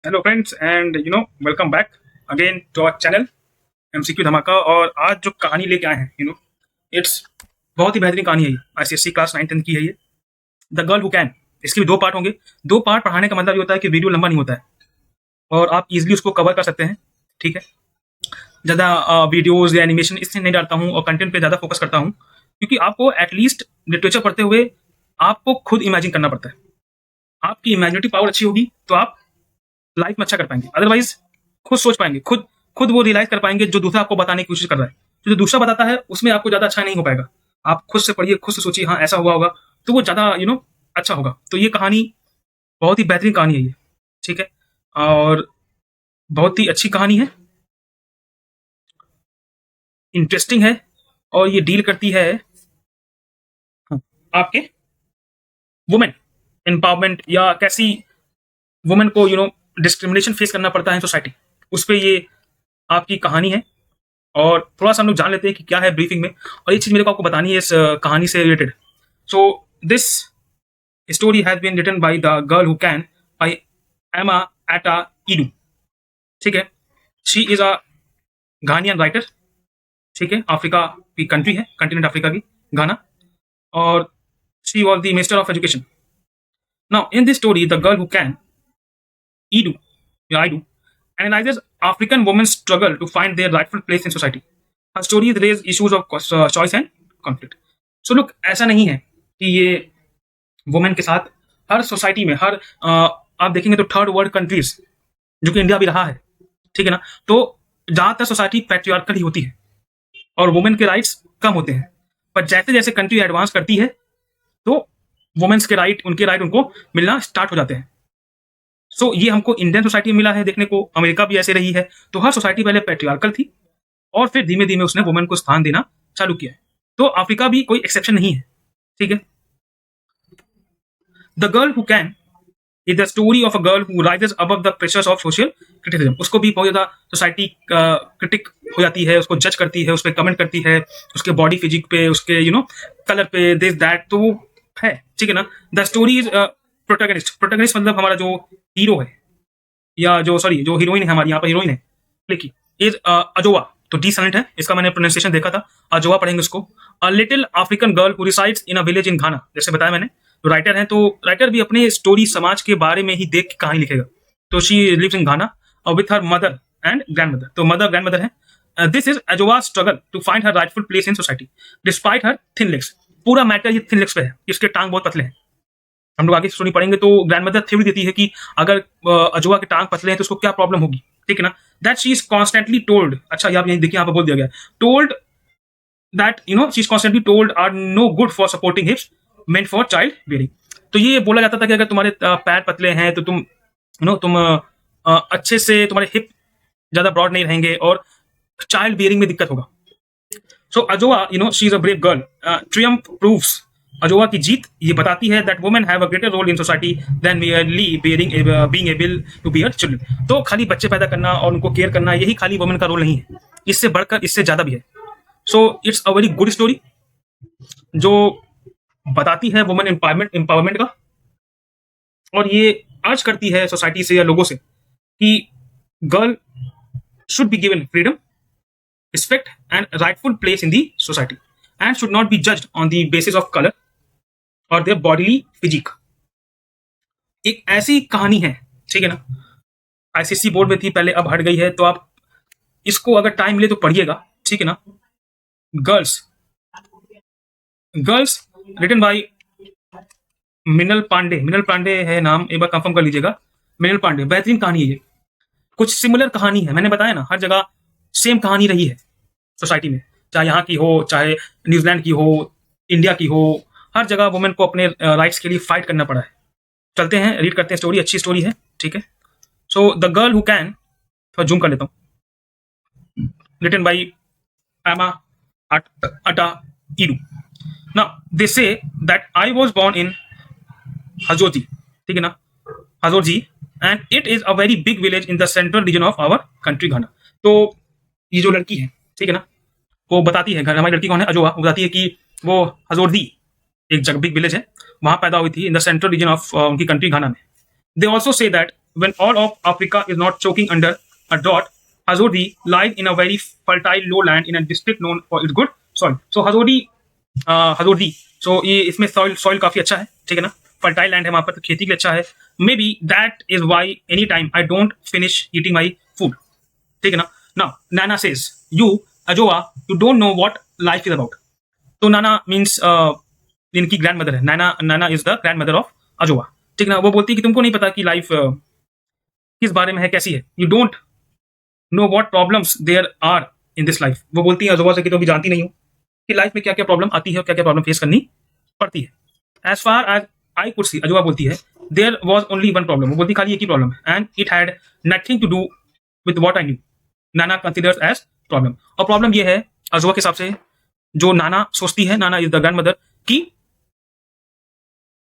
Hello friends and welcome back again to our channel MCQ धमाका। और आज जो कहानी लेके आए हैं इट्स बहुत ही बेहतरीन कहानी है। ये आईसीएससी क्लास 9-10 की है। ये द गर्ल हु कैन। इसके भी दो पार्ट होंगे। दो पार्ट पढ़ाने का मतलब ये होता है कि वीडियो लंबा नहीं होता है और आप इजीली उसको कवर कर सकते हैं। ठीक है, ज़्यादा वीडियोज़ या एनिमेशन इसलिए नहीं डालता हूँ और कंटेंट पे ज़्यादा फोकस करता हूँ क्योंकि आपको एटलीस्ट लिटरेचर पढ़ते हुए आपको खुद इमेजिन करना पड़ता है। आपकी इमेजिनेटिव पावर अच्छी होगी तो आप लाइफ में अच्छा कर पाएंगे। अदरवाइज खुद सोच पाएंगे, खुद खुद वो रियलाइज कर पाएंगे जो दूसरा आपको बताने की कोशिश कर रहा है। जो दूसरा बताता है उसमें आपको ज्यादा अच्छा नहीं हो पाएगा। आप खुद से पढ़िए, खुद से सोचिए, हाँ ऐसा हुआ होगा तो वो ज्यादा अच्छा होगा। तो ये कहानी बहुत ही बेहतरीन कहानी है ये। ठीक है, और बहुत ही अच्छी कहानी है, इंटरेस्टिंग है और ये डील करती है हाँ, आपके वुमेन एम्पावरमेंट या कैसी वुमेन को डिस्क्रिमिनेशन फेस करना पड़ता है सोसाइटी, उस पर ये आपकी कहानी है। और थोड़ा सा हम लोग जान लेते हैं कि क्या है ब्रीफिंग में, और एक चीज मेरे को आपको बतानी है इस कहानी से related. So this story has been written by the girl who can by Ama Ata Aidoo. ठीक है, she is a Ghanaian writer. ठीक है, अफ्रीका की कंट्री है, कंटिनेंट अफ्रीका की, घाना। और she was the minister of education. Now in this story the girl who can Aidoo या Aidoo analyzes African women's struggle to find their rightful place in society. Her stories raise issues of choice and conflict. So look, ऐसा नहीं है कि ये women के साथ हर society में हर आप देखेंगे तो थर्ड वर्ल्ड कंट्रीज जो कि इंडिया भी रहा है, ठीक है ना, तो ज्यादातर सोसाइटी पैट्रियार्कल ही होती है और वुमेन के राइट्स कम होते हैं। पर जैसे जैसे कंट्री एडवांस करती है तो वुमेन्स के राइट, उनके राइट उनको मिलना स्टार्ट हो जाते हैं। सो ये हमको इंडियन सोसाइटी में मिला है देखने को, अमेरिका भी ऐसे रही है। तो हर सोसाइटी पहले पैट्रियार्कल थी और फिर धीमे धीमे उसने वुमेन को स्थान देना चालू किया है। तो अफ्रीका भी कोई एक्सेप्शन नहीं है। ठीक है, the girl who can is the story of a girl who rises above the pressures of social criticism. उसको भी बहुत ज्यादा सोसाइटी क्रिटिक हो जाती है, उसको जज करती है, उस पर कमेंट करती है, उसके बॉडी फिजिक पे, उसके कलर पे, दिस दैट, तो वो है। ठीक है ना, the story is protagonist. Protagonist मतलब हमारा जो हीरो है या जो सॉरी जो हीरोइन है, हमारी यहाँ पर हीरोइन है लेकिन इज अजोवा। तो डी साइलेंट है इसका, मैंने प्रोनाउंसिएशन देखा था, अजोवा पढ़ेंगे उसको। A little African girl who resides in a village in Ghana. जैसे बताया मैंने, तो राइटर है तो राइटर भी अपने स्टोरी समाज के बारे में ही देख के कहानी लिखेगा। तो she lives in Ghana with her mother and grandmother. तो मदर ग्रैंड मदर है। This is Adjoa struggle to find her rightful place in society despite her thin legs. पूरा मैटर ये थिन लेग्स पे है, इसके टांग बहुत पतले हैं। हम लोग आगे स्टोरी पढ़ेंगे तो ग्रैंड मदर थ्योरी देती है कि अगर अजोवा के टांग पतले हैं तो उसको क्या प्रॉब्लम होगी। ठीक है ना, that she is constantly told. अच्छा, यहाँ देखिए, यहाँ पर बोल दिया गया told that she is constantly told are no good for supporting hips meant for child bearing. तो ये बोला जाता था कि अगर तुम्हारे पैर पतले हैं तो तुम तुम अच्छे से, तुम्हारे हिप ज्यादा ब्रॉड नहीं रहेंगे और चाइल्ड बियरिंग में दिक्कत होगा। So Adjoa she is a brave girl. Triumph proves, Adjoa की जीत ये बताती है that women have a greater role in society than merely bearing being able to bear children. तो खाली बच्चे पैदा करना और उनको केयर करना यही खाली वुमेन का रोल नहीं है, इससे बढ़कर इससे ज्यादा भी है। So it's a very good story जो बताती है वुमेन एम्पावरमेंट का, और ये अर्ज करती है सोसाइटी से या लोगों से कि girl should be given freedom, respect and rightful place in the society and should not be judged on the basis of color or their bodily physique। एक ऐसी कहानी है, ठीक है ना, आईसीएससी बोर्ड में थी पहले, अब हट गई है, तो आप इसको अगर टाइम मिले तो पढ़िएगा। ठीक है ना, गर्ल्स गर्ल्स रिटन बाय मिनल पांडे। मिनल पांडे है नाम, एक बार कंफर्म कर लीजिएगा। मिनल पांडे, बेहतरीन कहानी है ये। कुछ सिमिलर कहानी है, मैंने बताया ना, हर जगह सेम कहानी रही है सोसाइटी में, चाहे यहाँ की हो, चाहे न्यूजीलैंड की हो, इंडिया की हो, हर जगह वुमेन को अपने राइट्स के लिए फाइट करना पड़ा है। चलते हैं, रीड करते हैं स्टोरी, अच्छी स्टोरी है। ठीक है, so the girl who can, थोड़ा जूम कर लेता हूँ, रिटन बाई एमा अटा इडू। Now they say that I was born in Hajoji. ठीक है ना, Hajoji, and it is a very big village in the central region of our country Ghana. तो ये जो लड़की है, ठीक है ना, वो बताती है, घर हमारी लड़की कौन है, अजोवा, वो बताती है कि वो हजोरदी एक जग बिग विलेज है, वहां पैदा हुई थी इन द सेंट्रल रीजन ऑफ उनकी कंट्री घाना में। They also say that when all of Africa is not choking under a drought, Hazodi lies in a very fertile lowland in a district known for its good soil. So Hazodi, so ये इसमें soil काफी अच्छा है, ठीक है ना, fertile land है वहां पर, तो खेती के लिए अच्छा है. Maybe that is why any time I don't finish eating my food, ठीक है ना. Now Nana says you Adjoa you don't know what life is about. तो नाना मीन्स इनकी ग्रैंड मदर है. Nana is the grandmother of Adjoa, ठीक है ना. वो बोलती है कि तुमको नहीं पता कि लाइफ किस बारे में है, कैसी है. You don't know what problems there are in this life. वो बोलती है अजोवा से कि तुम अभी जानती नहीं हो कि लाइफ में क्या क्या प्रॉब्लम आती है और क्या क्या प्रॉब्लम फेस करनी पड़ती है. As far as I could see, Adjoa बोलती है, there was only one problem. वो बोलती खाली एक ही प्रॉब्लम है, and it had nothing to do with what I knew. Nana considers as problem. और प्रॉब्लम ये है अजोवा के हिसाब से, जो नाना सोचती है, Nana is the grand mother, कि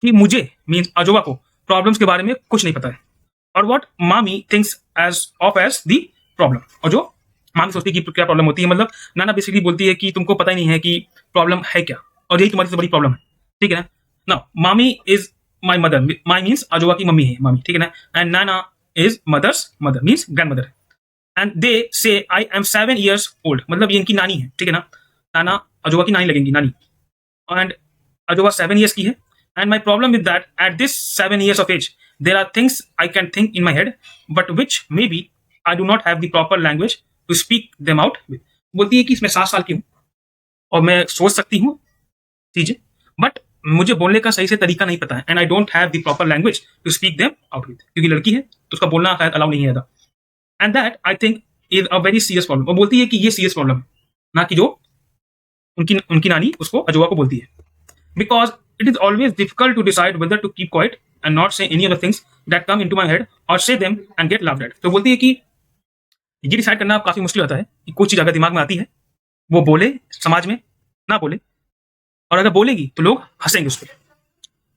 मुझे मीन्स अजोवा को प्रॉब्लम्स के बारे में कुछ नहीं पता है. और व्हाट मामी थिंक्स एज दी प्रॉब्लम. और जो मामी सोचती है कि क्या प्रॉब्लम होती है, मतलब नाना बेसिकली बोलती है कि तुमको पता ही नहीं है कि प्रॉब्लम है क्या, और यही तुम्हारी सबसे बड़ी प्रॉब्लम है, ठीक है ना. Now Mami is my mother, my means Adjoa की मम्मी है मामी, ठीक है ना. And Nana is mother's mother means grandmother. And they say I M 7 years old, मतलब ये इनकी नानी है, ठीक है ना. नाना अजोवा की नानी लगेंगी, नानी. एंड अजोवा 7 years की है. And my problem is that at this 7 years of age there are things I can think in my head but which maybe I do not have the proper language to speak them out with. बोलती है कि इसमें 7 साल की हूँ और मैं सोच सकती हूँ चीजें, बट मुझे बोलने का सही से तरीका नहीं पता है. And I don't have the proper language to speak them out with, क्योंकि लड़की है तो उसका बोलना शायद अलाउ नहीं है. And that I think is a very serious problem. वो बोलती है कि ये सीरियस प्रॉब्लम है, ना कि जो उनकी नानी उसको अजोवा को बोलती है. Because it is always difficult to decide whether to keep quiet and not say any other things that come into my head or say them and get laughed at. तो बोलती है कि ये डिसाइड करना काफी मुश्किल होता है कि कोई चीज अगर दिमाग में आती है वो बोले समाज में, ना बोले, और अगर बोलेगी तो लोग हंसेंगे उस पर.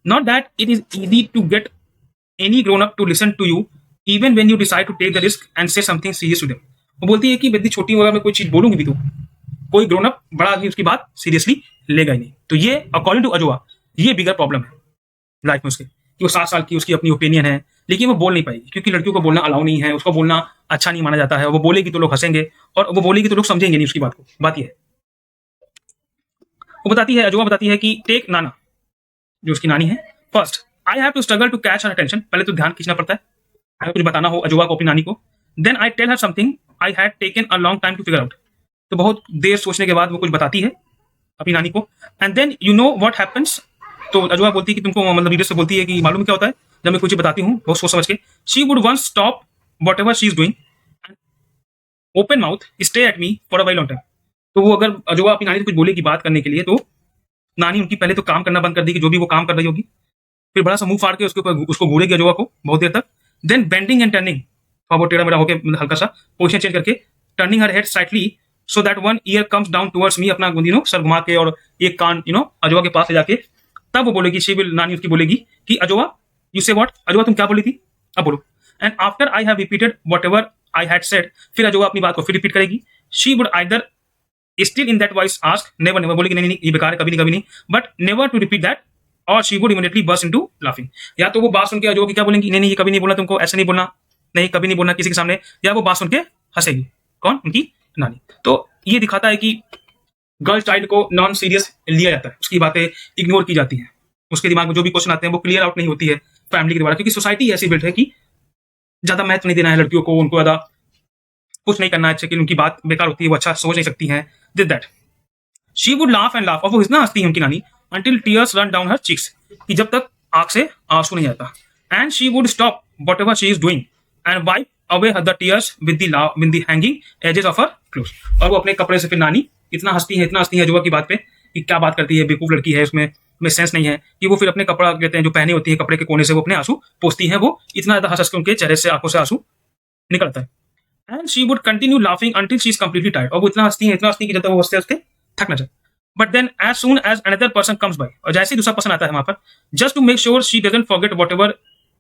Not that it is easy to get any grown up to listen to you even when you decide to take the risk and say something serious to them. वो बोलती है कि यदि छोटी उम्र में कोई चीज बोलूंगी भी तो कोई ग्रोन अप बड़ा आदमी उसकी बात सीरियसली लेगा ही नहीं. तो ये अकॉर्डिंग टू अजोवा ये बिगर प्रॉब्लम है लाइफ में उसके, कि वो 7 साल की उसकी अपनी ओपिनियन है, लेकिन वो बोल नहीं पाएगी क्योंकि लड़कियों को बोलना अलाउ नहीं है, उसको बोलना अच्छा नहीं माना जाता है. वो बोलेगी तो लोग हंसेंगे और वो बोलेगी तो लोग समझेंगे नहीं उसकी बात को. बात ये है, वो बताती है, अजोवा बताती है कि टेक नाना, जो उसकी नानी है, first I have to struggle to catch her attention. पहले तो ध्यान खींचना पड़ता है, अगर कुछ बताना हो अजोवा को अपनी नानी को. Then I tell her something I had taken a long time to figure out. तो बहुत देर सोचने के बाद वो कुछ बताती है अपनी नानी को. And then you know what happens. तो अजोवा बोलती है कि तुमको, मतलब रीडर से बोलती है कि मालूम क्या होता है जब मैं कुछ बताती हूँ बहुत सोच समझ के. She would once stop whatever she is doing and open mouth stare at me for a very long time. तो वो अगर अजोवा अपनी नानी से कुछ बोलेगी बात करने के लिए तो नानी उनकी पहले तो काम करना बंद कर देगी, जो भी वो काम कर रही होगी, फिर बड़ा सा मुंह फाड़ के उसको घूरेगी अजोवा को बहुत देर तक. देन बेंडिंग एंड टर्निंग, थोड़ा बहुत टेढ़ा मेढ़ा होकर, मतलब हल्का सा पोजिशन चेंज करके, turning her head slightly so that one year comes down towards me, अपना सर घुमा के और एक कान अजोवा के पास ले जाके, तब वो बोलेगी, शी विल, नानी उसकी बोलेगी कि अजोवा यू से व्हाट, अजोवा तुम क्या बोली थी, अब बोलो. And after I have repeated whatever I had said, फिर अजोवा अपनी बात को फिर रिपीट करेगी. She would either still in that voice ask, never never, बोलेगी नहीं नहीं ये बेकार है, कभी नहीं, but never to repeat that, or she would immediately burst into laughing. या तो वो बात सुन के अजोवा की क्या बोलेंगी, नहीं नहीं ये कभी नहीं बोलना तुमको, ऐसे नहीं बोलना, नहीं कभी नहीं बोलना किसी के सामने, या वो बात सुन के हंसेगी. कौन? उनकी नानी. तो ये दिखाता है कि गर्ल चाइल्ड को नॉन सीरियस लिया जाता है, उसकी बातें इग्नोर की जाती हैं, उसके दिमाग में जो भी क्वेश्चन आते हैं वो क्लियर आउट नहीं होती है फैमिली के द्वारा, क्योंकि सोसाइटी ऐसी बिल्ट है कि ज्यादा महत्व नहीं देना है लड़कियों को, उनको ज्यादा कुछ नहीं करना है, कि उनकी बात बेकार होती है, वो अच्छा सोच नहीं सकती हैं. This that she would laugh and laugh, और वो इतना हंसती है उनकी नानी, until tears run down her cheeks, कि जब तक आंख से आंसू नहीं आता. And she would stop whatever she is doing and wipe away the tears with the hanging edges of her cloth. और वो अपने कपड़े से फिर नानी इतना हंसती है अजोवा की बात पे कि क्या बात करती है, बेवकूफ लड़की है, उसमें सेंस नहीं है, कि वो फिर अपने कपड़ा कहते हैं जो पहने होती है कपड़े के कोने से वो अपने आंसू पोंछती है, वो इतना ज्यादा हंस के उनके चेहरे से आंखों से आंसू निकलता है. And she would continue laughing until she is completely tired, और वो इतना हंसती है कि जब तक वो हंसते हंसते थक ना जाए. But then as soon as another person comes by, और जैसे ही दूसरा पर्सन आता है वहां पर, just to make sure she doesn't forget whatever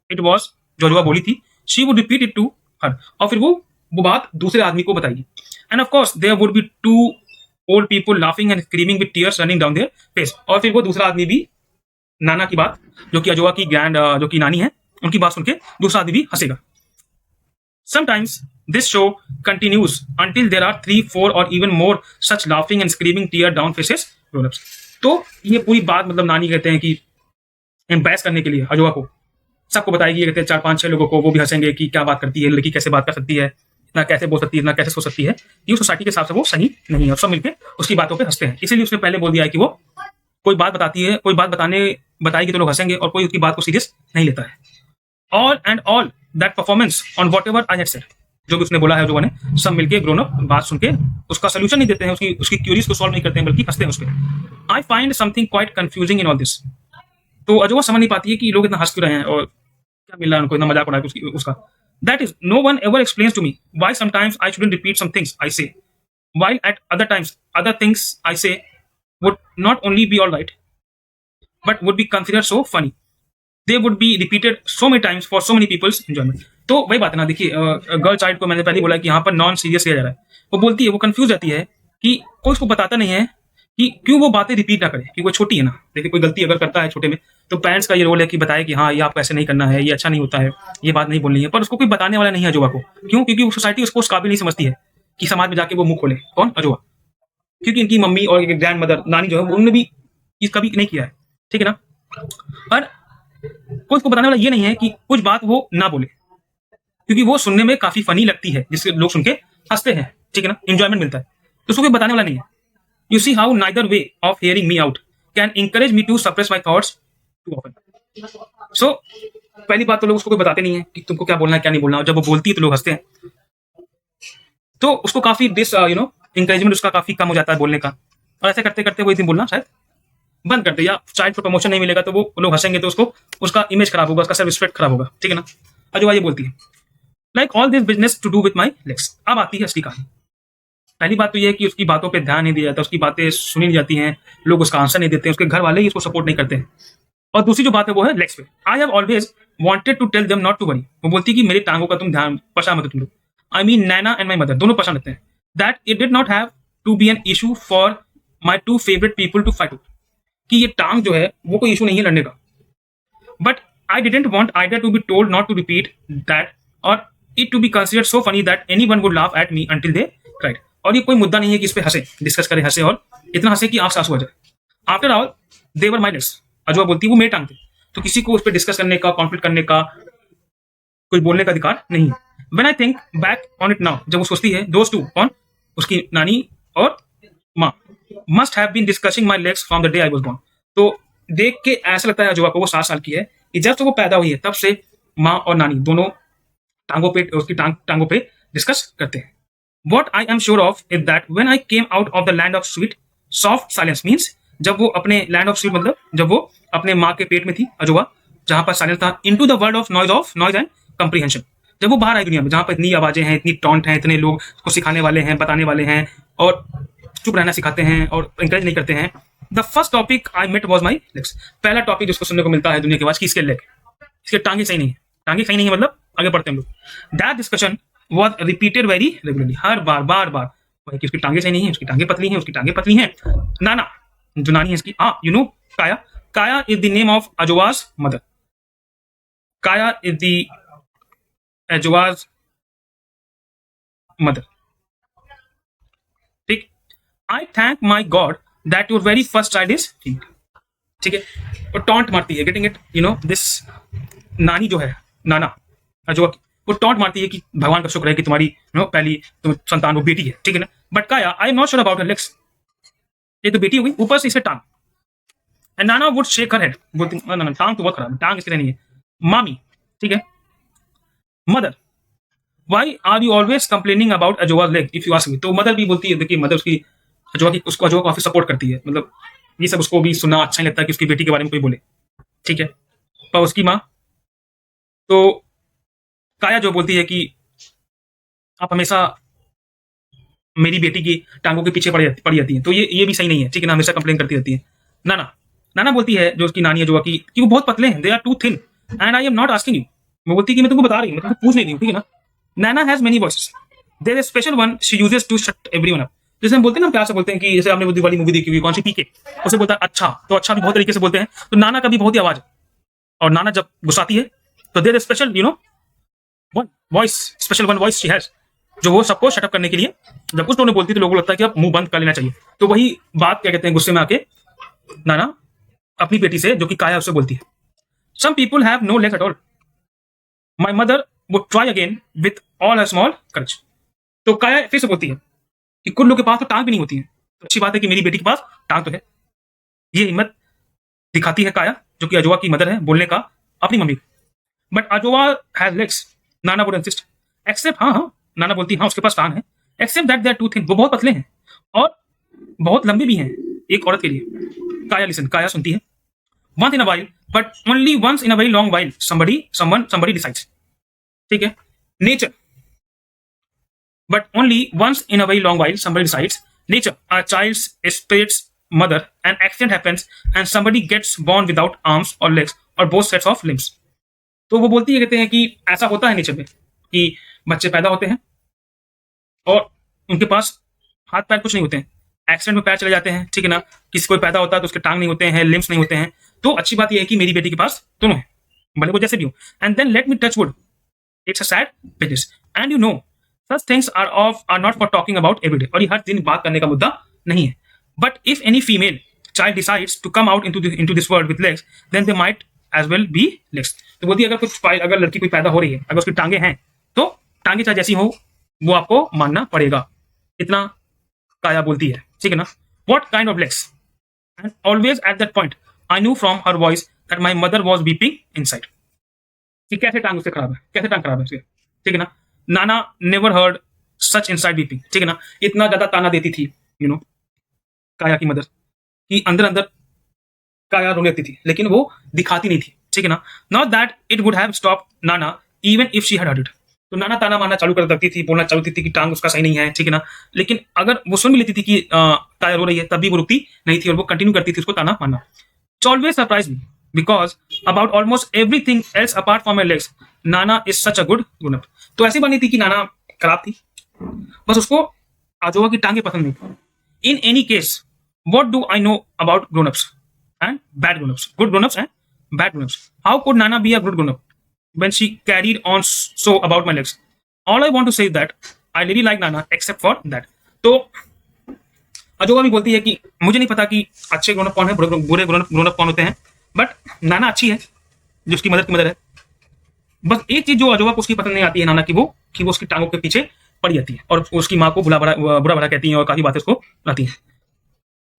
it was जो अजोवा बोली थी, she would repeat it to her, और फिर वो बात दूसरे आदमी को बताएगी. And of course there would be 2 old people laughing and screaming with tears running down their face. और फिर वो दूसरा आदमी भी नाना की बात, जो कि अजोवा की जो कि नानी है, उनकी बात सुन के दूसरा आदमी भी हंसेगा। Sometimes this show continues until there are 3, 4 or even more such laughing and screaming tear down faces grown-ups। तो ये पूरी बात मतलब नानी कहते हैं कि एम्बैस करने के लिए अजवा को सबको बताएगी, ये कहते हैं 4-5-6 लोगों को, वो भी हंसेंगे कि क्या बात करती है लड़की, कैसे बात कर सकती है, इतना कैसे बोल सकती है, इतना कैसे सोच सकती है। ये सोसाइटी के हिसाब से वो सही नहीं है और सब मिलकर उसकी बातों पे हंसते हैं। इसीलिए उसने पहले बोल दिया है कि वो कोई बात बताती है, कोई बात बताएगी तो लोग हंसेंगे और कोई उसकी बात को सीरियस नहीं लेता है। All that performance on what ever I had said, जो भी उसने बोला है जो ने सब मिलके ग्रोन अप बात सुन के उसका सोल्यूशन नहीं देते हैं, उसकी क्यूरीज को सॉल्व नहीं करते हैं, बल्कि हंसते हैं उस पर। I find something quite confusing in all this. तो अजवा समझ नहीं पाती है कि लोग इतना हंस क्यों रहे हैं और क्या मिल रहा है उनको, इतना मजाक उड़ा है उसका। That is no one ever explains to me why sometimes I shouldn't repeat some things I say, while at other times other things I say would not only be all right but would be considered so funny, they would be repeated so many times for so many people's enjoyment। तो वही बात है ना, देखिए girl child को मैंने पहले बोला कि यहाँ पर नॉन सीरियस किया जा रहा है। वो बोलती है, वो कंफ्यूज रहती है कि कोई उसको बताता नहीं है कि क्यों वो बातें रिपीट ना करे, क्योंकि वो छोटी है ना। देखिए कोई गलती अगर करता है छोटे में तो पेरेंट्स का ये रोल है कि बताए कि हाँ ये आपको ऐसे नहीं करना है, ये अच्छा नहीं होता है, ये बात नहीं बोलनी है, पर उसको कोई बताने वाला नहीं है अजवा को। क्यों? क्योंकि वो सोसाइटी उसको उस काबिल नहीं समझती है कि समाज में जाके वो मुंह खोले। कौन? अजवा। क्योंकि इनकी मम्मी और ग्रैंड मदर नानी जो है उन्होंने भी ये कभी नहीं किया है, ठीक है ना। पर कोई उसको बताने वाला ये नहीं है कि कुछ बात वो ना बोले, क्योंकि वो सुनने में काफी फनी लगती है, जिससे लोग सुन के हंसते हैं, ठीक है ना, एंजॉयमेंट मिलता है। तो उसको कोई बताने वाला नहीं है। You see how neither way of hearing me out can encourage me to suppress my thoughts too often. So पहली बात तो लोग उसको कोई बताते नहीं है कि तुमको क्या बोलना है क्या नहीं बोलना, और जब वो बोलती है तो लोग हंसते हैं। तो उसको काफी इंकरेजमेंट उसका काफी कम हो जाता है बोलने का, और ऐसे करते करते वो एक दिन बोलना शायद बंद कर दे, या चाइल्ड को प्रमोशन नहीं मिलेगा तो वो लोग हंसेंगे तो उसको उसका इमेज खराब होगा, उसका सेल्फ रिस्पेक्ट खराब होगा, ठीक है ना। अजवा ये बोलती है like all this business to do with my legs. अब आती है असली कहानी। पहली बात तो ये है कि उसकी बातों पे ध्यान नहीं दिया जाता, उसकी बातें सुनी नहीं जाती हैं, लोग उसका आंसर नहीं देते हैं, उसके घर वाले ही उसको सपोर्ट नहीं करते हैं। और दूसरी जो बात है वो है लेग्स पे। I have always wanted to tell them not to worry. वो बोलती है कि मेरी टांगों का तुम ध्यान परेशान मत तुम लोग। I mean Naina and my mother दोनों परेशान रहते हैं। That it did not have to be an issue for my two favourite people to fight, कि ये टांग जो है वो कोई इशू नहीं है लड़ने का। But I didn't want either to be told not to repeat that or it to be considered so funny that anyone would laugh at me until they cried. और ये कोई मुद्दा नहीं है कि इस पे हंसे, डिस्कस करें, हंसे और इतना हंसे कि आंख से आंसू आ जाए। After all they were my legs. Adjoa बोलती है वो मेरे टांग थे, तो किसी को उस पर डिस्कस करने का, कॉन्फ्लिक्ट करने का, कुछ बोलने का अधिकार नहीं है। When I think back on it now, जब वो सोचती है, दोस्त टू कौन, उसकी नानी और माँ must have been discussing my legs from the day I was born. तो देख के ऐसा लगता है अजवा को, वो 7 साल की है, कि जब से वो पैदा हुई है तब से माँ और नानी दोनों टांगों पे, उसकी टांगों पे डिस्कस करते हैं। What I am sure of is that when I came out of the land of sweet soft silence means, जब वो अपने लैंड ऑफ स्वीट मतलब जब वो अपने माँ के पेट में थी अजवा, जहां पर साइलेंस था, into the world of noise and comprehension, जब वो बाहर आई दुनिया में जहां पर इतनी आवाजें हैं, इतनी टॉन्ट हैं, इतने लोग उसको सिखाने वाले हैं, बताने वाले हैं और चुप रहना सिखाते हैं और इंकरेज नहीं करते हैं। The first topic I met was my legs. पहला टॉपिक जिसको सुनने को मिलता है दुनिया के बाद, इसके लेग, इसके टांगे सही नहीं है, टांगे सही नहीं है, मतलब आगे बढ़ते हैं हम लोग। That discussion was repeated very regularly। हर बार वही कि उसकी टांगे सही नहीं है, उसकी टांगे पतली हैं, उसकी टांगे पतली हैं। नाना जो नानी है इसकी, you know Kaya is the name of Adjoa's mother. Kaya is the Adjoa's mother, ठीक। I thank my God that your very first child is female, ठीक है। और टॉन्ट मारती है, getting it, you know this नानी जो है नाना अजवा की, वो टॉन्ट मारती है कि भगवान का शुक्र है कि तुम्हारी पहली तुम संतान वो बेटी है, ठीक है ना। बट काया आई am not sure about her legs. ये तो बेटी हो गई, ऊपर से इसे टांग। And Nana would shake her head, बोलती ना टांग तो बहुत खराब है, टांग इसके लिए नहीं है। मामी, ठीक है। Mother, why are you always complaining about Adjoa's leg if you ask me. तो मदर भी बोलती है, देखिए मदर उसकी अजवा को काफी सपोर्ट करती है, मतलब ये सब उसको भी सुनना अच्छा नहीं लगता कि उसकी बेटी के बारे में कोई बोले, ठीक है। पर उसकी माँ तो काया जो बोलती है कि आप हमेशा मेरी बेटी की टांगों के पीछे पड़ जाती है, तो ये भी सही नहीं है, ठीक है ना, हमेशा कंप्लेन करती रहती है। नाना बोलती है जो उसकी नानी है जो कि वो बहुत पतले हैं, they are too thin and I am not asking you. वो बोलती है कि मैं तुमको बता रही हूँ, मैं तुमको पूछ नहीं रही हूँ, ठीक है ना। Nana has many voices, there is special one she uses to shut everyone up. जैसे हम बोलते हैं ना, प्यार से बोलते हैं कि जैसे आपने बुद्धि वाली मूवी देखी हुई, कौन सी, पीके, उसे बोलता है अच्छा, तो अच्छा भी बहुत तरीके से बोलते हैं। तो नाना का भी बहुत ही आवाज है, और नाना जब गुस्साती है तो their special one voice she has, जो वो सबको शटअप करने के लिए जब उस टोन में बोलती है तो लोगों को लगता है कि अब मुंह बंद कर लेना चाहिए। तो वही बात क्या कहते हैं गुस्से में आके नाना अपनी बेटी से, जो कि काया, उससे बोलती है, some people have no legs at all, my mother would try again with all a small courage. तो काया फिर से बोलती है कि कुछ लोगों के पास तो टांग भी नहीं होती है, तो अच्छी बात है कि मेरी बेटी के पास टांग तो है। ये हिम्मत दिखाती है काया, जो कि अजोवा की मदर है, बोलने का अपनी मम्मी को। But Ajowa has legs, Nana would insist. Except, हाँ, नाना बोलती है, हाँ उसके पास टांग है, except that they are too thin, वो बहुत पतले हैं और बहुत लंबे भी हैं एक औरत के लिए। काया लिसन, काया सुनती है। Once in a while, but only once in a very long while, somebody decides. ठीक है, nature, but only once in a very long while somebody decides. Nature, a child's spirit's mother, an accident happens and somebody gets born without arms or legs or both sets of limbs. तो वो बोलती है, कहते हैं कि ऐसा होता है नेचर में कि बच्चे पैदा होते हैं और उनके पास हाथ पैर कुछ नहीं होते हैं, एक्सीडेंट में पैर चले जाते हैं, ठीक है ना, किसी कोई पैदा होता है तो उसके टांग नहीं होते हैं, लिम्स नहीं होते हैं। तो अच्छी बात यह है कि मेरी बेटी के पास दोनों है, भले वो जैसे भी हो। And then let me touch wood, it's a sad business and you know such things are not for talking about every day, और ये हर दिन बात करने का मुद्दा नहीं है। But if any female child decides to come out into this world with legs, then they might as well be legs. तो बोलती है अगर लड़की कोई पैदा हो रही है, अगर उसकी टांगे हैं, तो टांगे चाहे जैसी हो वो आपको मानना पड़ेगा। इतना काया बोलती है, ठीक है ना। What kind of legs? And always at that point, I knew from her voice that my mother was weeping inside. कि कैसे टांग उससे खराब है, कैसे टांग खराब है उसके, ठीक है ना। नाना never heard such inside weeping, ठीक है ना। इतना ज्यादा ताना देती थी काया की मदर, कि अंदर अंदर काया रोने लगती थी, लेकिन वो दिखाती नहीं थी, ठीक है ना। Not that it would have stop Nana even if she had heard it. तो नाना ताना मारना चालू कर देती थी, बोलना चालू करती थी कि टांग उसका सही नहीं है, ठीक है ना। लेकिन अगर वो सुन भी लेती थी कि काया रो रही है, तब भी वो रुकती नहीं थी और वो कंटिन्यू करती थी उसको ताना मारना। It's always surprise me because about almost everything else apart from my legs, Nana is such a good grown up. तो ऐसी बनी थी कि नाना खराब थी, बस उसको आजोवा की टांगे पसंद नहीं थी। In any case what do I know about grown ups and bad grown ups, good grown ups and bad grown ups? How could Nana be a good grown up when she carried on so about my legs? All I want to say that I really like Nana except for that. तो अजोवा भी बोलती है कि मुझे नहीं पता कि अच्छे ग्रोन अप कौन है, बुरे ग्रोन अप कौन होते हैं, बट नाना अच्छी है, जो उसकी मदर की मदर है। बस एक चीज जो अजोवा को उसकी पसंद नहीं आती है नाना की, वो कि वो उसकी टांगों के पीछे पड़ी जाती है और उसकी माँ को बुरा भरा कहती है और काफी बातें उसको लाती हैं।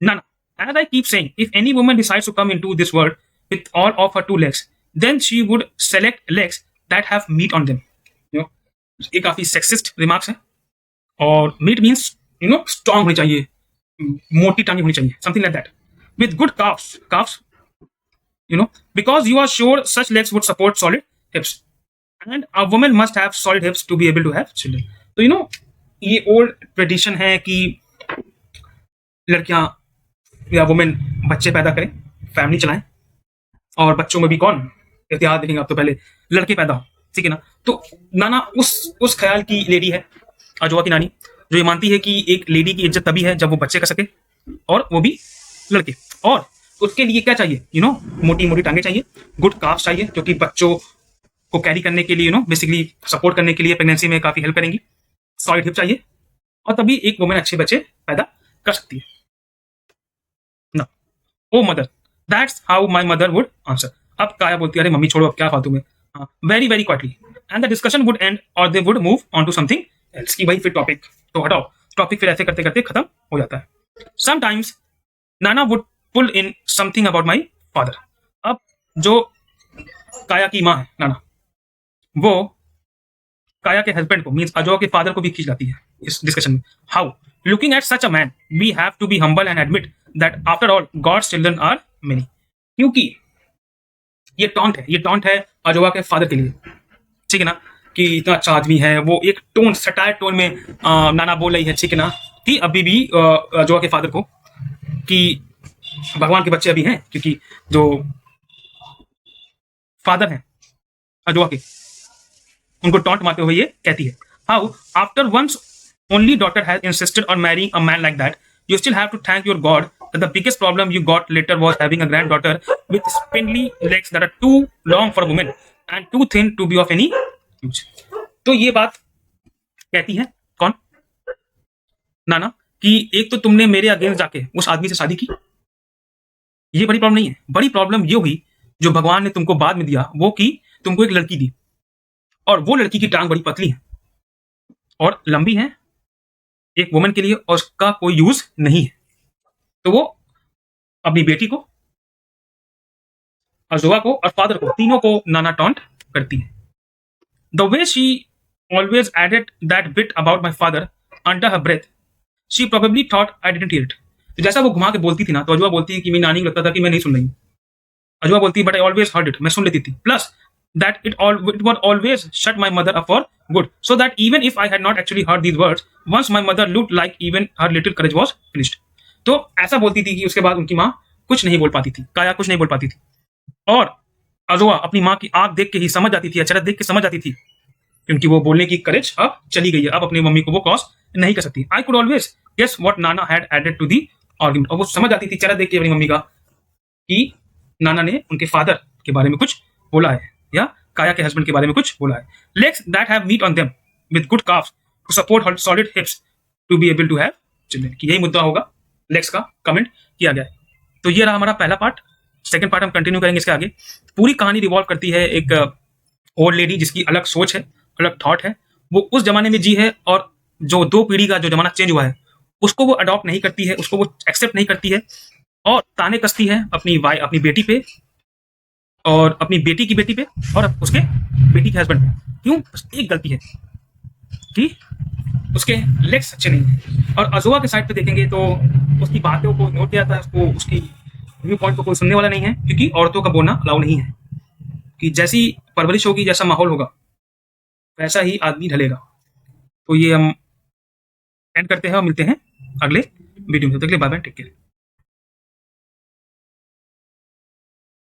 नाना, as I keep saying, if any woman decides to come into this world with all of her 2 legs, then she would select legs that have meat on them. ये काफी सेक्सिस्ट रिमार्क्स है। और मीट मीन्स स्ट्रांग होनी चाहिए, मोटी टांगे होनी चाहिए, something like that, with good carbs, because you are sure such legs would support solid hips. And a woman must have solid hips to be able to have children. तो ये old tradition है कि लड़कियां या women बच्चे पैदा करें, family चलाएं, और बच्चों में भी कौन इतिहास देखेंगे आप, तो पहले लड़के पैदा हो, ठीक है ना। तो नाना उस ख्याल की लेडी है, अजोवा की नानी, जो ये मानती है कि एक लेडी की इज्जत तभी है जब वो बच्चे कर सके, और वो भी लड़के। और उसके लिए क्या चाहिए, मोटी मोटी टांगे चाहिए, गुड काफ्स चाहिए, जो कि बच्चों को कैरी करने के लिए, बेसिकली सपोर्ट करने के लिए प्रेगनेंसी में काफी हेल्प करेंगी। सॉलिड हिप चाहिए, और तभी एक वुमेन अच्छे बच्चे पैदा कर सकती है ना। Oh mother, that's how my mother would answer. अब काया बोलती है, अरे मम्मी छोड़ो, अब क्या फालतू में, very very quietly, and the discussion would end और they would move on to something else. की भाई फिर टॉपिक तो हटाओ, टॉपिक फिर ऐसे करते करते खत्म हो जाता है। Sometimes Nana would pull in something about my father. अब जो काया की माँ है नाना, वो काया के हस्बैंड को, मींस अजोवा के फादर को भी खींच लाती है इस डिस्कशन में। How looking at such a man we have to be humble and admit that after all God's children are many. क्योंकि ये टॉन्ट है अजोवा के फादर के लिए, ठीक है ना, कि इतना अच्छा आदमी है। वो एक टोन, सटायर टोन में नाना बोल रही है, ठीक है ना, कि अभी भी अजोवा के फादर को कि भगवान के बच्चे अभी हैं, क्योंकि जो फादर हैं अजोवा के, उनको टॉन्ट मारते हुए ये कहती है, how after one's only daughter has insisted on marrying a man like that, you still have to thank your god that the biggest problem you got later was having a granddaughter with spindly legs that are too long for a woman and too thin to be of any use. तो ये बात कहती है कौन? नाना, कि एक तो तुमने मेरे अगेंस्ट जाके उस आदमी से शादी की, ये बड़ी प्रॉब्लम नहीं है। बड़ी प्रॉब्लम ये हुई जो भगवान ने तुमको बाद में दिया, वो कि तुमको एक लड़की दी, और वो लड़की की टांग बड़ी पतली है और लंबी है एक वुमन के लिए, और उसका कोई यूज नहीं है। तो वो अपनी बेटी को, अजोआ को और फादर को, तीनों को नाना टॉन्ट करती है। The way she always added that bit about my father under her breath, she probably thought I didn't hear it. तो जैसा वो घुमा के बोलती थी ना, तो अजवा बोलती है कि मेरी नानी को लगता था कि मैं नहीं सुन रही हूँ। अजवा बोलती है but I always heard it, मैं सुन लेती थी। Plus that it was always shut my mother up for good, so that even if I had not actually heard these words, once my mother looked like even her little courage was finished. तो ऐसा बोलती थी कि उसके बाद उनकी माँ कुछ नहीं बोल पाती थी, काया कुछ नहीं बोल पाती थी। और अजवा अपनी माँ की आंख देख के ही समझ जाती थी, अचरज देख के समझ जाती थी, क्योंकि वो बोलने की करेज अब चली गई है, अब अपनी मम्मी को वो क्रॉस नहीं कर सकती। I could always guess what Nana had added to the argument. और वो समझ जाती थी चेहरा देख के अपनी मम्मी का कि नाना ने उनके फादर के बारे में कुछ बोला है, या काया के हस्बैंड के बारे में कुछ बोला है। Legs that have meat on them with good calves to support her solid hips to be able to have children, कि यही मुद्दा होगा, लेग्स का कमेंट किया गया है। तो ये रहा हमारा पहला पार्ट। सेकंड पार्ट हम कंटिन्यू करेंगे इसके आगे। पूरी कहानी रिवॉल्व करती है एक ओल्ड लेडी जिसकी अलग सोच है, अलग थॉट है। वो उस जमाने में जी है, और जो दो पीढ़ी का जो जमाना चेंज हुआ है उसको वो अडॉप्ट नहीं करती है, उसको वो एक्सेप्ट नहीं करती है, और ताने कसती है अपनी बेटी पे, और अपनी बेटी की बेटी पे, और उसके बेटी के हस्बैंड पे। क्यों? बस एक गलती है कि उसके लेग्स अच्छे नहीं है। और अजोआ के साइड पे देखेंगे तो उसकी बातों को नोट किया जाता है, उसको उसकी व्यू पॉइंट को कोई सुनने वाला नहीं है, क्योंकि औरतों का बोलना अलाउ नहीं है, कि जैसी परवरिश होगी, जैसा माहौल होगा, वैसा ही आदमी ढलेगा। तो ये हम एंड करते हैं और मिलते हैं अगले वीडियो में। तब तक के लिए बाय बाय, टेक केयर।